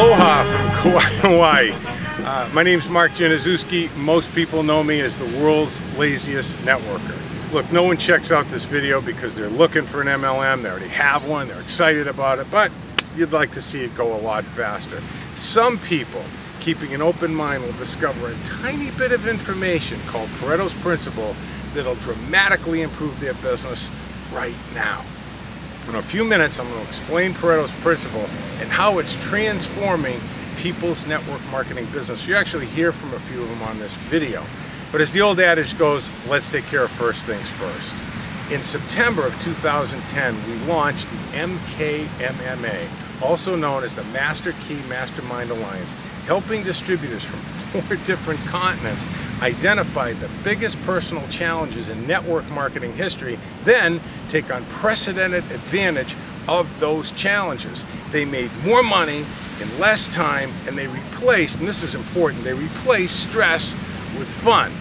Aloha from Kauai, Hawaii. My name's Mark Januszewski. Most people know me as the world's laziest networker. Look, no one checks out this video because they're looking for an MLM, they already have one, they're excited about it, but you'd like to see it go a lot faster. Some people, keeping an open mind, will discover a tiny bit of information called Pareto's Principle that'll dramatically improve their business right now. In a few minutes, I'm going to explain Pareto's Principle and how it's transforming people's network marketing business. You actually hear from a few of them on this video. But as the old adage goes, let's take care of first things first. In September of 2010, we launched the MKMMA, also known as the Master Key Mastermind Alliance, helping distributors from 4 different continents identify the biggest personal challenges in network marketing history, then take unprecedented advantage of those challenges. They made more money in less time, and they replaced, and this is important, they replaced stress with fun.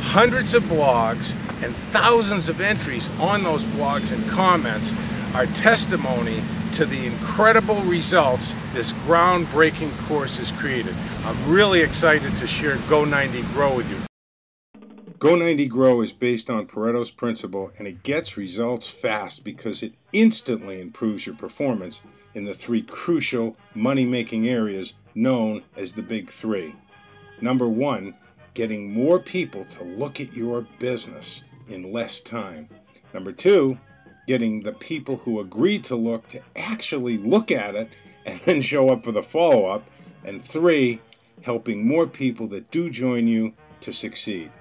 Hundreds of blogs and thousands of entries on those blogs and comments are testimony to the incredible results this groundbreaking course has created. I'm really excited to share Go90Grow with you. Go90Grow is based on Pareto's Principle, and it gets results fast because it instantly improves your performance in the 3 crucial money-making areas known as the Big 3. Number 1, getting more people to look at your business in less time. Number 2, getting the people who agreed to look to actually look at it and then show up for the follow-up. And 3, helping more people that do join you to succeed.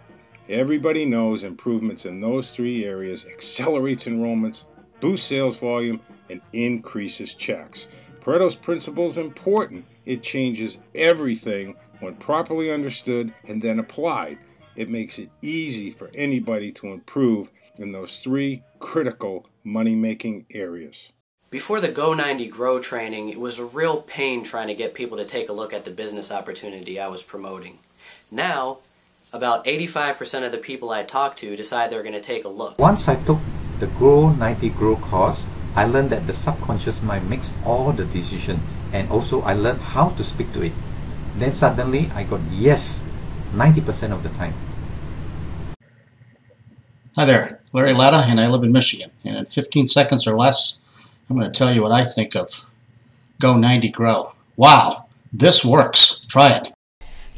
Everybody knows improvements in those 3 areas accelerates enrollments, boosts sales volume, and increases checks. Pareto's Principle is important. It changes everything when properly understood and then applied. It makes it easy for anybody to improve in those 3 critical money-making areas. Before the Go90Grow training, it was a real pain trying to get people to take a look at the business opportunity I was promoting. Now, about 85% of the people I talk to decide they're going to take a look. Once I took the Go90Grow course, I learned that the subconscious mind makes all the decision, and also I learned how to speak to it. Then suddenly I got yes 90% of the time. Hi there, Larry Latta, and I live in Michigan. And in 15 seconds or less, I'm going to tell you what I think of Go90Grow. Wow, this works. Try it.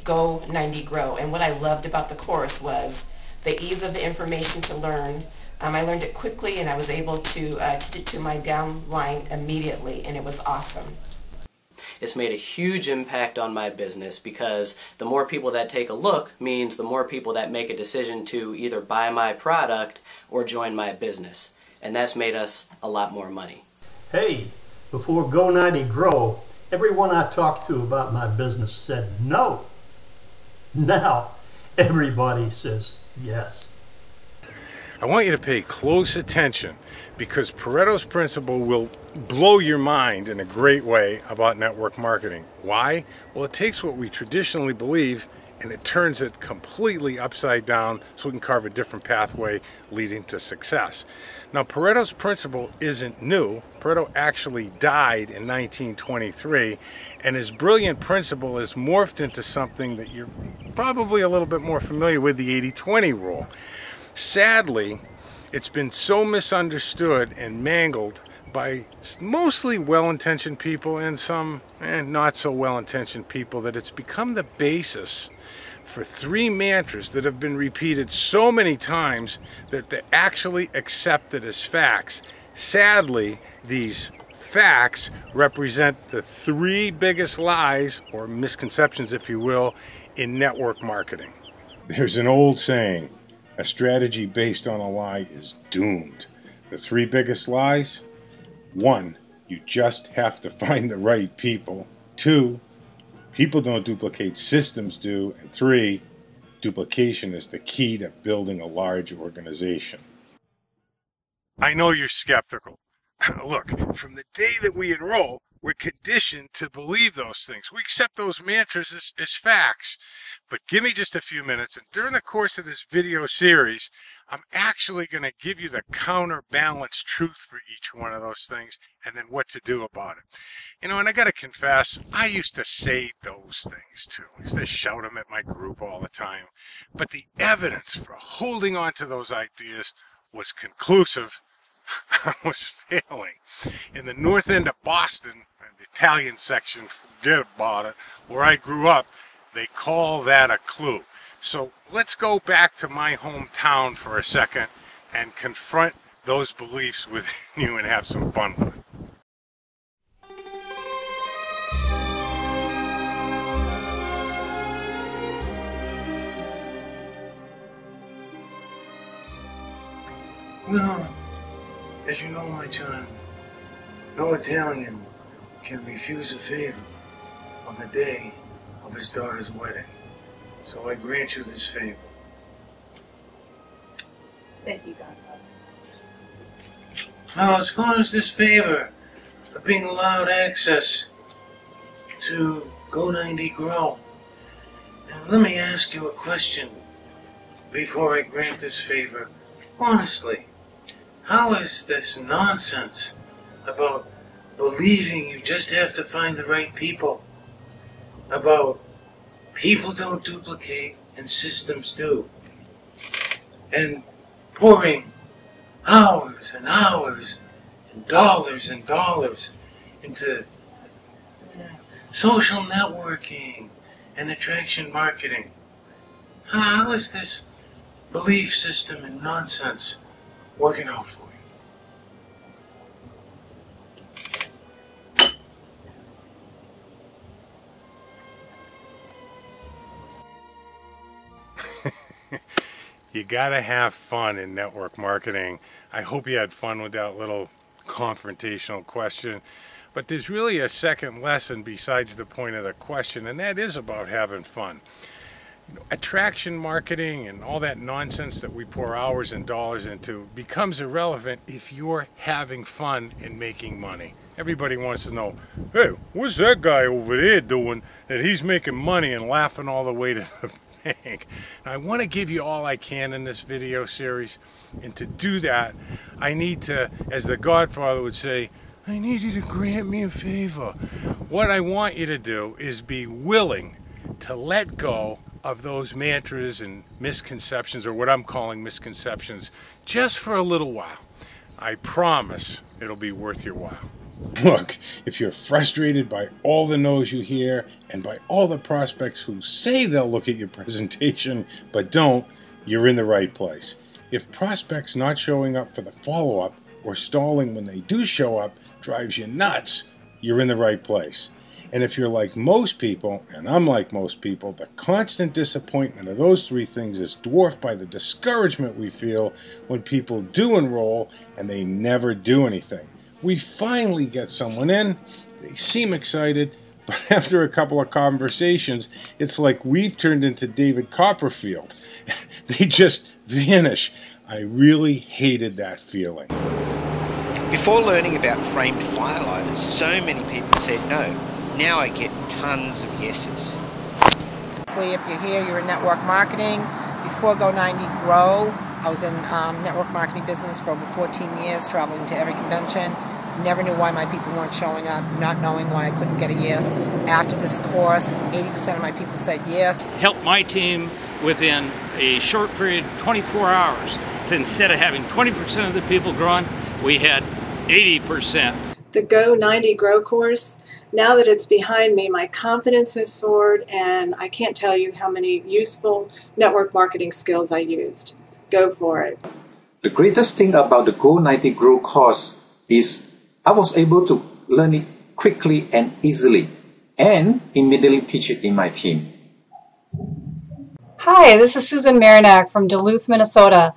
Go90Grow. And what I loved about the course was the ease of the information to learn. I learned it quickly, and I was able to teach it to my downline immediately, and it was awesome. It's made a huge impact on my business because the more people that take a look means the more people that make a decision to either buy my product or join my business. And that's made us a lot more money. Hey, before Go90Grow, everyone I talked to about my business said no. Now, everybody says yes. I want you to pay close attention because Pareto's Principle will blow your mind in a great way about network marketing. Why? Well, it takes what we traditionally believe and it turns it completely upside down so we can carve a different pathway leading to success. Now, Pareto's Principle isn't new. Pareto actually died in 1923, and his brilliant principle is morphed into something that you're probably a little bit more familiar with, the 80-20 rule. Sadly, it's been so misunderstood and mangled by mostly well-intentioned people and some not so well-intentioned people that it's become the basis for 3 mantras that have been repeated so many times that they're actually accepted as facts. Sadly, these facts represent the 3 biggest lies, or misconceptions if you will, in network marketing. There's an old saying, a strategy based on a lie is doomed. The 3 biggest lies? 1, you just have to find the right people. 2, people don't duplicate, systems do. And 3, duplication is the key to building a large organization. I know you're skeptical. Look, from the day that we enroll, we're conditioned to believe those things. We accept those mantras as facts. But give me just a few minutes, and during the course of this video series, I'm actually going to give you the counterbalance truth for each one of those things and then what to do about it. You know, and I got to confess, I used to say those things too. I used to shout them at my group all the time. But the evidence for holding on to those ideas was conclusive. I was failing. In the north end of Boston, the Italian section, forget about it, where I grew up, they call that a clue. So let's go back to my hometown for a second and confront those beliefs within you and have some fun with it. Well, as you know, my child, no Italian can refuse a favor on the day of his daughter's wedding. So I grant you this favor. Thank you, Godfather. Now, as far as this favor of being allowed access to Go90Grow, now let me ask you a question before I grant this favor. Honestly, how is this nonsense about believing you just have to find the right people, about people don't duplicate and systems do, and pouring hours and hours and dollars into social networking and attraction marketing? How is this belief system and nonsense working out for you? You gotta have fun in network marketing. I hope you had fun with that little confrontational question. But there's really a second lesson besides the point of the question, and that is about having fun. You know, attraction marketing and all that nonsense that we pour hours and dollars into becomes irrelevant if you're having fun and making money. Everybody wants to know, hey, what's that guy over there doing that he's making money and laughing all the way to the bank? Now, I want to give you all I can in this video series, and to do that, I need to, as the Godfather would say, I need you to grant me a favor. What I want you to do is be willing to let go of those mantras and misconceptions, or what I'm calling misconceptions, just for a little while. I promise it'll be worth your while. Look, if you're frustrated by all the no's you hear and by all the prospects who say they'll look at your presentation but don't, you're in the right place. If prospects not showing up for the follow-up or stalling when they do show up drives you nuts, you're in the right place. And if you're like most people, and I'm like most people, the constant disappointment of those three things is dwarfed by the discouragement we feel when people do enroll and they never do anything. We finally get someone in, they seem excited, but after a couple of conversations, it's like we've turned into David Copperfield. They just vanish. I really hated that feeling. Before learning about framed firelighters, so many people said no. Now I get tons of yeses. If you're here, you're in network marketing. Before Go90Grow, I was in network marketing business for over 14 years, traveling to every convention. Never knew why my people weren't showing up, not knowing why I couldn't get a yes. After this course, 80% of my people said yes. Helped my team within a short period, 24 hours. So instead of having 20% of the people growing, we had 80%. The Go90Grow course, now that it's behind me, my confidence has soared, and I can't tell you how many useful network marketing skills I used. Go for it. The greatest thing about the Go90Grow course is I was able to learn it quickly and easily, and immediately teach it in my team. Hi, this is Susan Marinac from Duluth, Minnesota.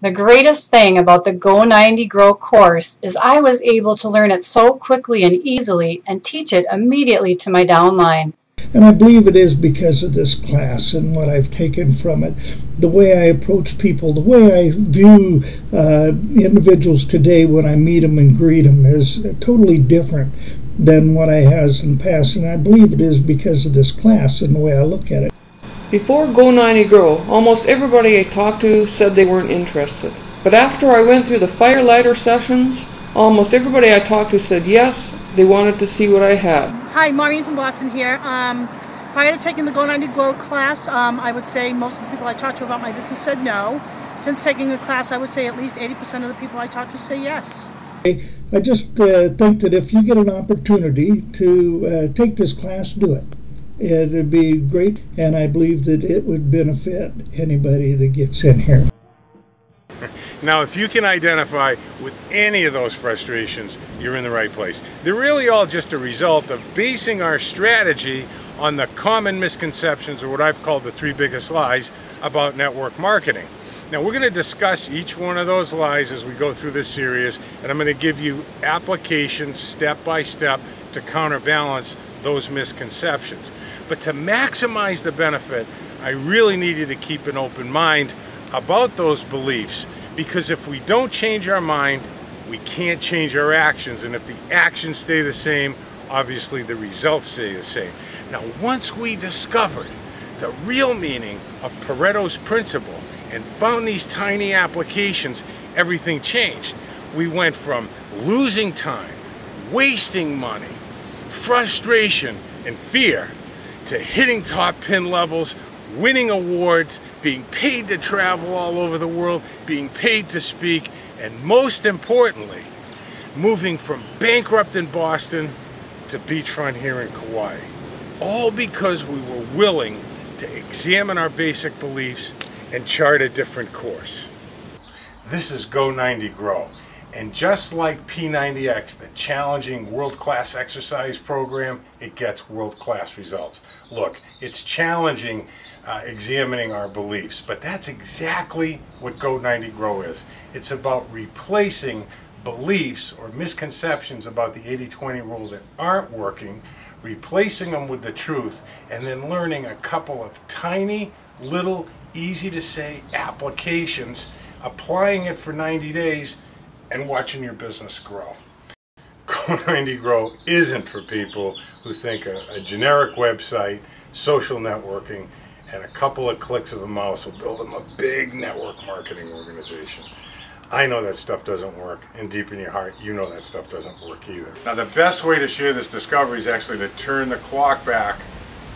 The greatest thing about the Go90Grow course is I was able to learn it so quickly and easily and teach it immediately to my downline. And I believe it is because of this class and what I've taken from it. The way I approach people, the way I view individuals today when I meet them and greet them is totally different than what I has in the past. And I believe it is because of this class and the way I look at it. Before Go90Grow, almost everybody I talked to said they weren't interested. But after I went through the firelighter sessions, almost everybody I talked to said yes, they wanted to see what I had. Hi, Maureen from Boston here. Prior to taking the Go90Grow class, I would say most of the people I talked to about my business said no. Since taking the class, I would say at least 80% of the people I talked to say yes. I just think that if you get an opportunity to take this class, do it. It'd be great, and I believe that it would benefit anybody that gets in here. Now, if you can identify with any of those frustrations, you're in the right place. They're really all just a result of basing our strategy on the common misconceptions, or what I've called the 3 biggest lies about network marketing. Now, we're going to discuss each one of those lies as we go through this series, and I'm going to give you applications step by step to counterbalance those misconceptions. But to maximize the benefit, I really need you to keep an open mind about those beliefs, because if we don't change our mind, we can't change our actions, and if the actions stay the same, obviously the results stay the same. Now, once we discovered the real meaning of Pareto's principle and found these tiny applications, everything changed. We went from losing time, wasting money, frustration, and fear to hitting top pin levels, winning awards, being paid to travel all over the world, being paid to speak, and most importantly, moving from bankrupt in Boston to beachfront here in Kauai. All because we were willing to examine our basic beliefs and chart a different course. This is Go90Grow, and just like P90X, the challenging world-class exercise program, it gets world-class results. Look, it's challenging examining our beliefs, but that's exactly what Go90Grow is. It's about replacing beliefs or misconceptions about the 80-20 rule that aren't working, replacing them with the truth, and then learning a couple of tiny, little, easy-to-say applications, applying it for 90 days, and watching your business grow. Go90Grow isn't for people who think a generic website, social networking, and a couple of clicks of a mouse will build them a big network marketing organization. I know that stuff doesn't work, and deep in your heart, you know that stuff doesn't work either. Now, the best way to share this discovery is actually to turn the clock back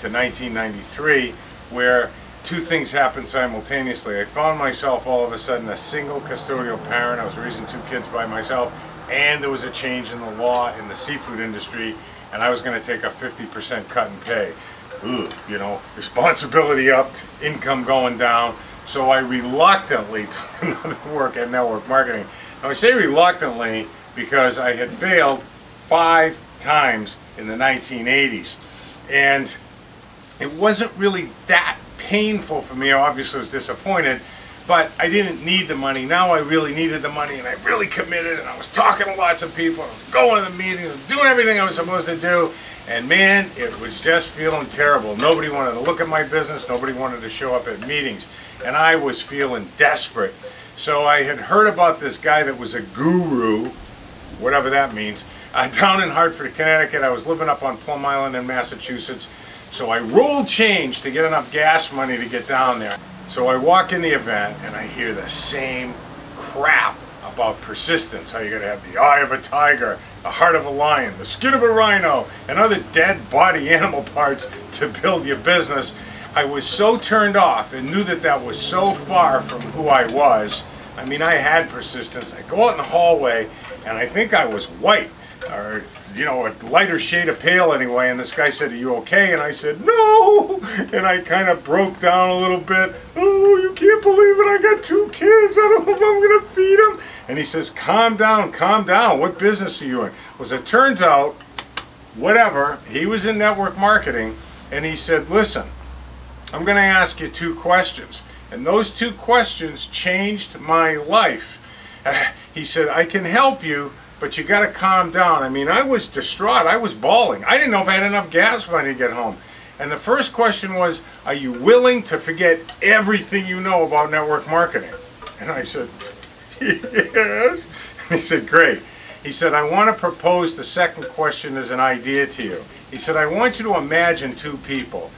to 1993, where 2 things happened simultaneously. I found myself all of a sudden a single custodial parent. I was raising 2 kids by myself, and there was a change in the law in the seafood industry, and I was going to take a 50% cut in pay. Ooh, you know, responsibility up, income going down. So I reluctantly took another work at network marketing. Now I say reluctantly because I had failed 5 times in the 1980s. And it wasn't really that painful for me. I obviously was disappointed, but I didn't need the money. Now I really needed the money, and I really committed, and I was talking to lots of people, I was going to the meetings, I was doing everything I was supposed to do. And man, it was just feeling terrible. Nobody wanted to look at my business. Nobody wanted to show up at meetings. And I was feeling desperate. So I had heard about this guy that was a guru, whatever that means, down in Hartford, Connecticut. I was living up on Plum Island in Massachusetts. So I rolled change to get enough gas money to get down there. So I walk in the event and I hear the same crap about persistence, how you gotta have the eye of a tiger, the heart of a lion, the skin of a rhino, and other dead body animal parts to build your business. I was so turned off and knew that that was so far from who I was. I mean, I had persistence. I go out in the hallway and I think I was white, or you know, a lighter shade of pale anyway, and this guy said, "Are you okay?" And I said, "No," and I kind of broke down a little bit. "Oh, you can't believe it, I got 2 kids, I don't know if I'm gonna feed them." And he says, calm down, what business are you in?" Well, as it turns out, whatever, he was in network marketing, and he said, "Listen, I'm gonna ask you 2 questions. And those 2 questions changed my life." He said, "I can help you, but you got to calm down." I mean, I was distraught. I was bawling. I didn't know if I had enough gas money to get home. And the first question was, "Are you willing to forget everything you know about network marketing?" And I said, "Yes." And he said, "Great." He said, "I want to propose the second question as an idea to you." He said, "I want you to imagine 2 people.